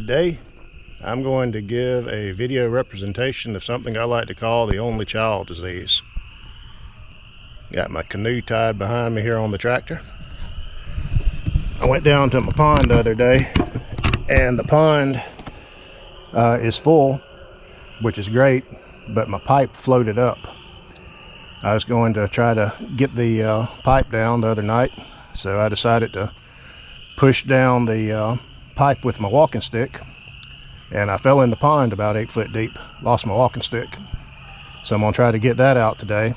Today I'm going to give a video representation of something I like to call the only child disease. Got my canoe tied behind me here on the tractor. I went down to my pond the other day and the pond is full, which is great, but my pipe floated up. I was going to try to get the pipe down the other night, so I decided to push down the pipe with my walking stick, and I fell in the pond about 8 foot deep, lost my walking stick. So I'm gonna try to get that out today.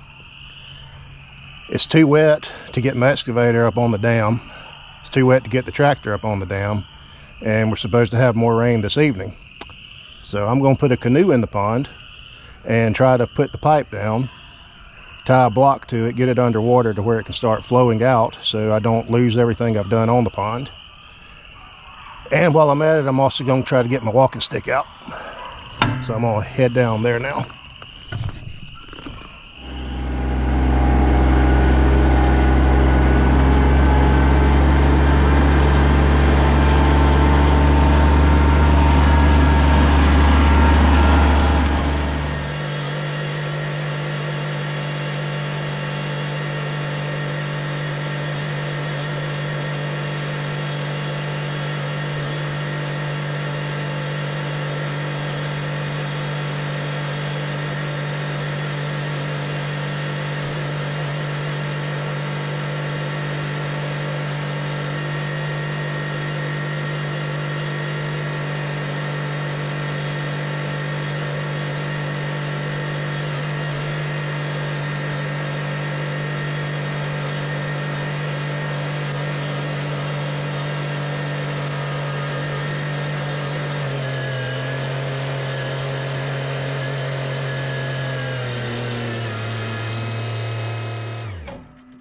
It's too wet to get my excavator up on the dam. It's too wet to get the tractor up on the dam, and we're supposed to have more rain this evening. So I'm gonna put a canoe in the pond and try to put the pipe down, tie a block to it, get it underwater to where it can start flowing out so I don't lose everything I've done on the pond. And while I'm at it, I'm also going to try to get my walking stick out. So I'm going to head down there now.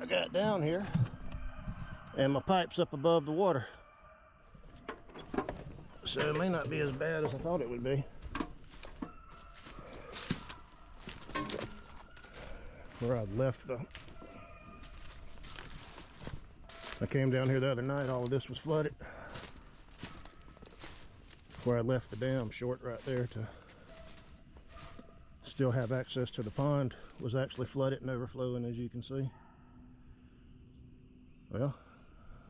I got down here and my pipe's up above the water, so it may not be as bad as I thought it would be. Where I'd left I came down here the other night, all of this was flooded. Where I left the dam short right there to still have access to the pond was actually flooded and overflowing, as you can see. Well,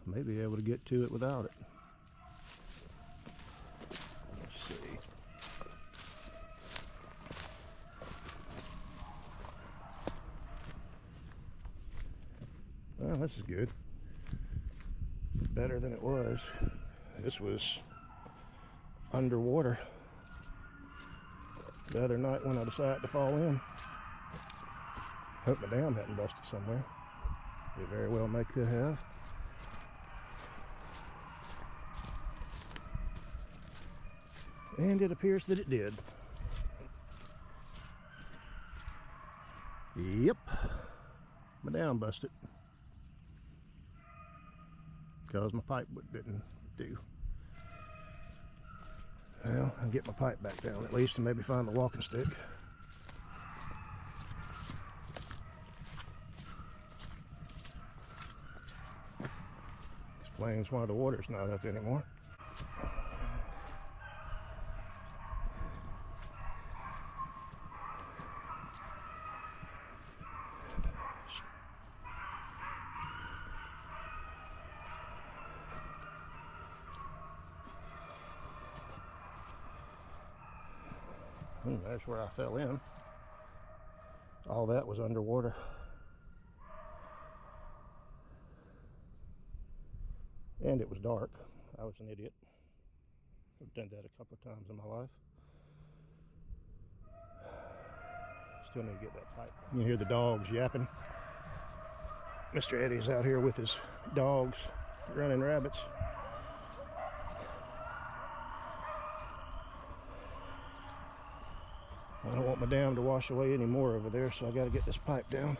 I may be able to get to it without it. Let's see. Well, this is good. Better than it was. This was underwater the other night when I decided to fall in. Hope my dam hadn't busted somewhere. It very well may could have. And it appears that it did. Yep. My dam busted. Because my pipe didn't do. Well, I'll get my pipe back down at least and maybe find the walking stick. Explains why the water's not up anymore. That's where I fell in. All that was underwater. And it was dark. I was an idiot. I've done that a couple of times in my life. Still need to get that pipe. You can hear the dogs yapping. Mr. Eddie's out here with his dogs running rabbits. I don't want my dam to wash away any more over there, so I got to get this pipe down.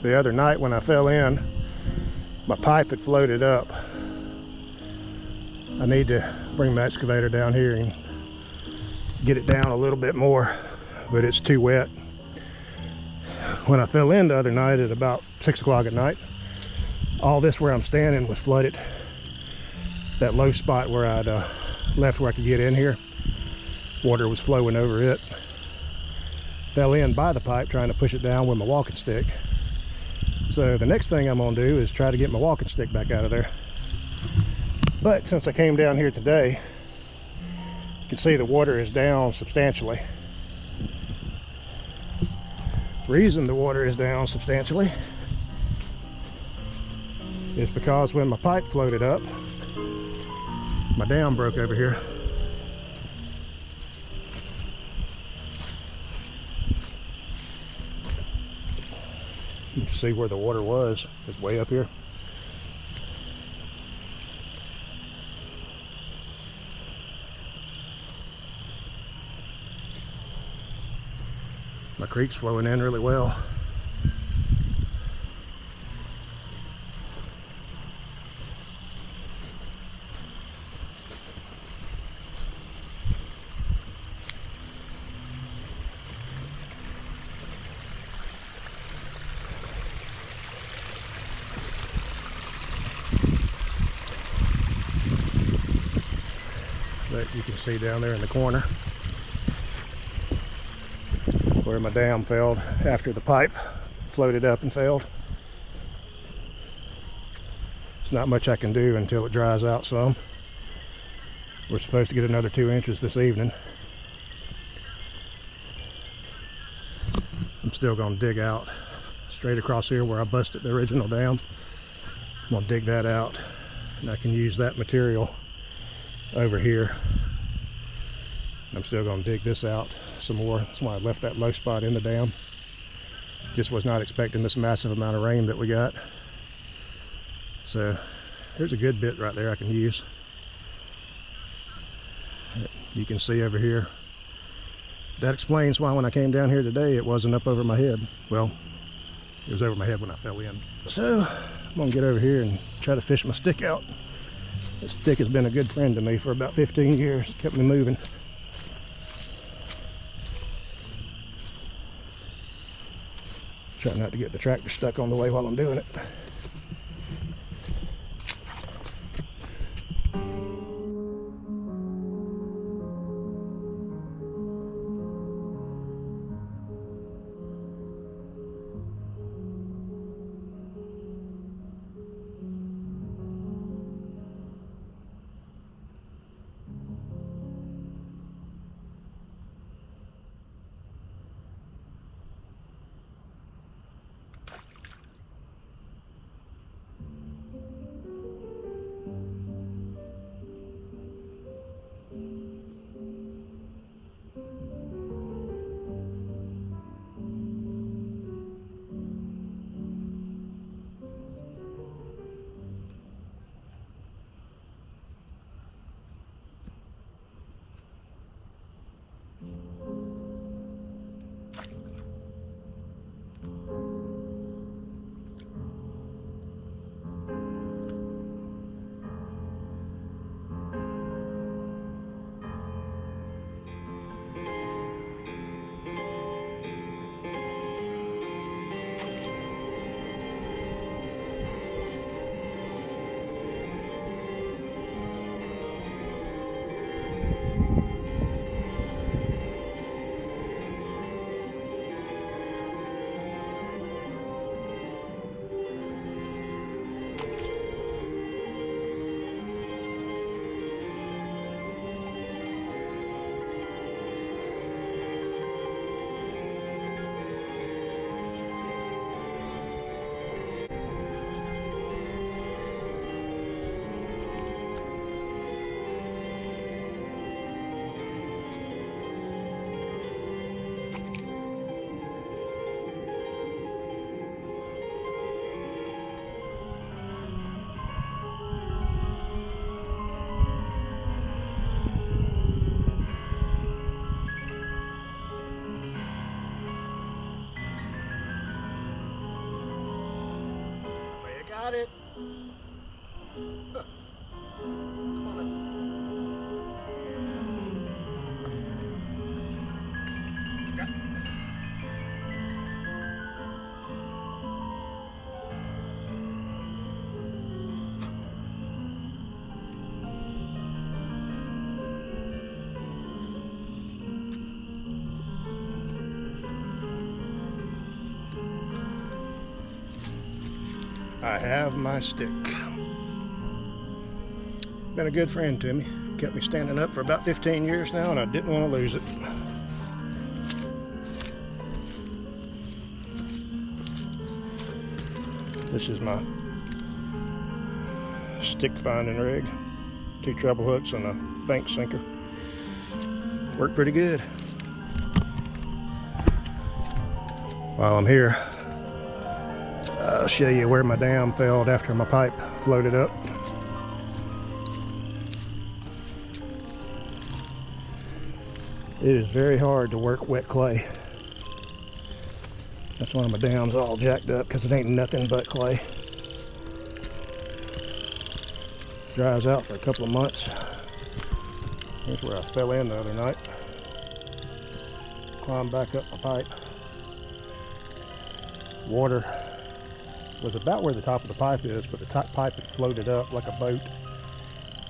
the other night when I fell in, my pipe had floated up. I need to bring my excavator down here and get it down a little bit more, but it's too wet. When I fell in the other night at about 6 o'clock at night, all this where I'm standing was flooded. That low spot where I'd left where I could get in here, water was flowing over it. Fell in by the pipe trying to push it down with my walking stick. So the next thing I'm gonna do is try to get my walking stick back out of there. But since I came down here today, you can see the water is down substantially. The reason the water is down substantially is because when my pipe floated up, my dam broke over here. You can see where the water was. It's way up here. My creek's flowing in really well. But you can see down there in the corner where my dam failed after the pipe floated up and failed. It's not much I can do until it dries out some. We're supposed to get another 2 inches this evening. I'm still going to dig out straight across here where I busted the original dam. I'm going to dig that out, and I can use that material over here. I'm still going to dig this out some more. That's why I left that low spot in the dam. Just was not expecting this massive amount of rain that we got. So there's a good bit right there I can use. You can see over here. That explains why when I came down here today it wasn't up over my head. Well, it was over my head when I fell in. So I'm going to get over here and try to fish my stick out. This stick has been a good friend to me for about 15 years. It kept me moving. Try not to get the tractor stuck on the way while I'm doing it. Got it. Come on up. Got it. I have my stick. Been a good friend to me. Kept me standing up for about 15 years now, and I didn't want to lose it. This is my stick finding rig. 2 treble hooks and a bank sinker. Worked pretty good. While I'm here, I'll show you where my dam failed after my pipe floated up. It is very hard to work wet clay. That's why my dam's all jacked up, because it ain't nothing but clay. Dries out for a couple of months. Here's where I fell in the other night. Climbed back up my pipe. Water was about where the top of the pipe is, but the top pipe had floated up like a boat.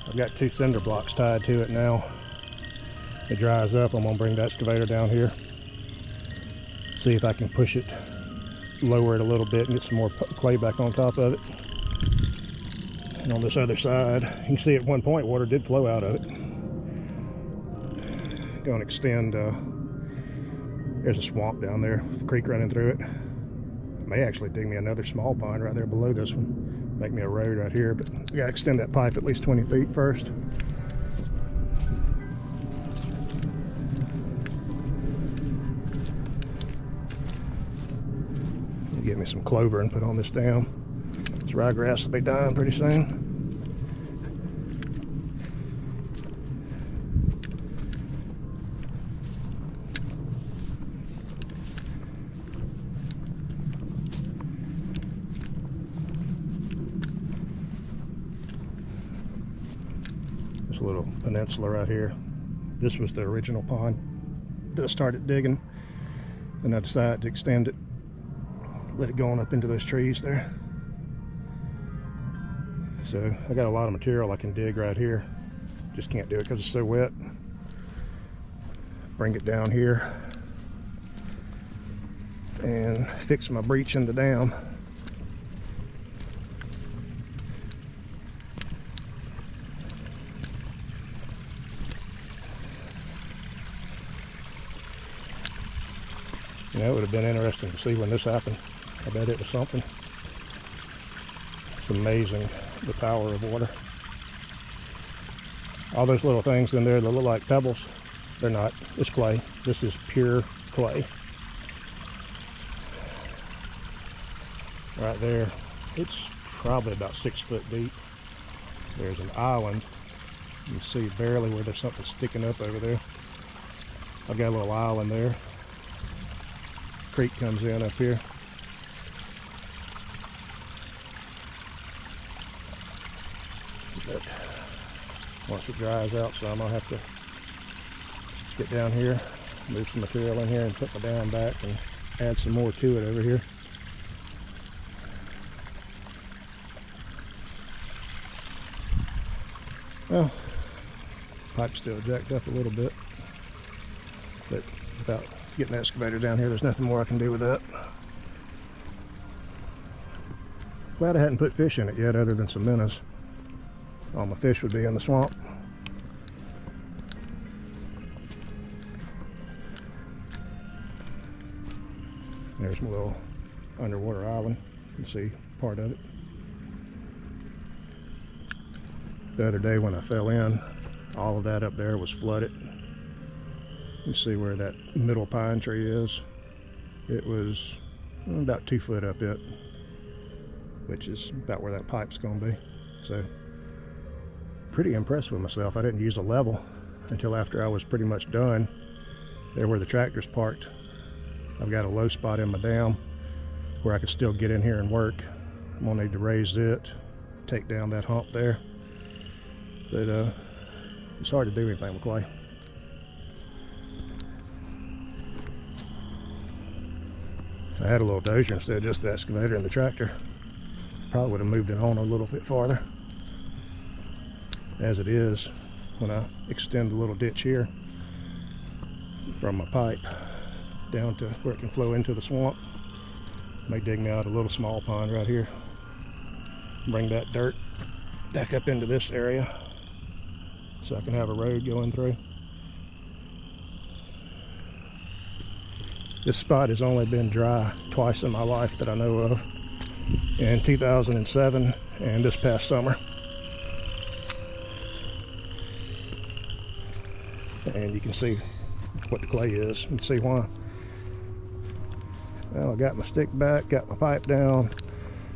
I've got 2 cinder blocks tied to it now. It dries up, I'm gonna bring the excavator down here. See if I can push it, lower it a little bit and get some more clay back on top of it. And on this other side, you can see at one point water did flow out of it. Gonna extend, there's a swamp down there with a creek running through it. May actually dig me another small pond right there below this one. Make me a road right here, but we gotta extend that pipe at least 20 feet first. Get me some clover and put on this dam. This ryegrass will be dying pretty soon. This little peninsula right here. This was the original pond that I started digging, and I decided to extend it. Let it go on up into those trees there. So I got a lot of material I can dig right here. Just can't do it because it's so wet. Bring it down here and fix my breach in the dam. You know, it would have been interesting to see when this happened. I bet it was something. It's amazing, the power of water. All those little things in there that look like pebbles, they're not. It's clay. This is pure clay. Right there, it's probably about 6 foot deep. There's an island. You can see barely where there's something sticking up over there. I've got a little island there. Creek comes in up here. But once it dries out some, I'll have to get down here, move some material in here and put my dam back and add some more to it over here. Well, pipe's still jacked up a little bit, but without getting the excavator down here, there's nothing more I can do with that. Glad I hadn't put fish in it yet other than some minnows. All my fish would be in the swamp. There's my little underwater island. You can see part of it. The other day when I fell in, all of that up there was flooded. You see where that middle pine tree is? It was about 2 foot up it, which is about where that pipe's gonna be. So, pretty impressed with myself. I didn't use a level until after I was pretty much done. There where the tractor's parked, I've got a low spot in my dam where I could still get in here and work. I'm gonna need to raise it, take down that hump there. But it's hard to do anything with clay. If I had a little dozer instead of just the excavator and the tractor, probably would have moved it on a little bit farther. As it is, when I extend the little ditch here from my pipe down to where it can flow into the swamp, may dig me out a little small pond right here, bring that dirt back up into this area so I can have a road going through. This spot has only been dry twice in my life that I know of, in 2007 and this past summer. And you can see what the clay is and see why. Well, I got my stick back, got my pipe down.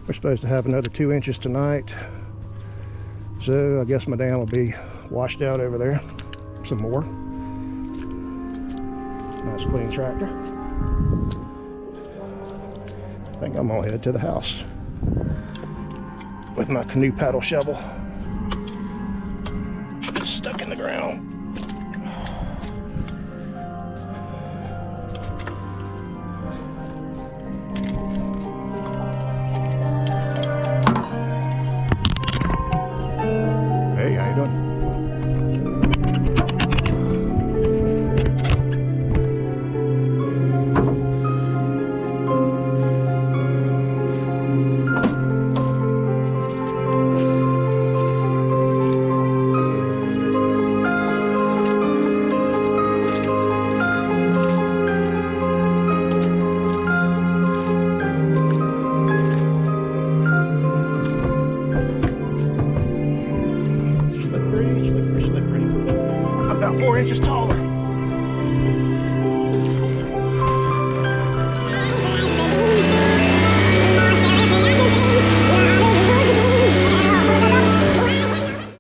We're supposed to have another 2 inches tonight, so I guess my dam will be washed out over there some more. Nice clean tractor. I think I'm gonna head to the house with my canoe paddle shovel stuck in the ground.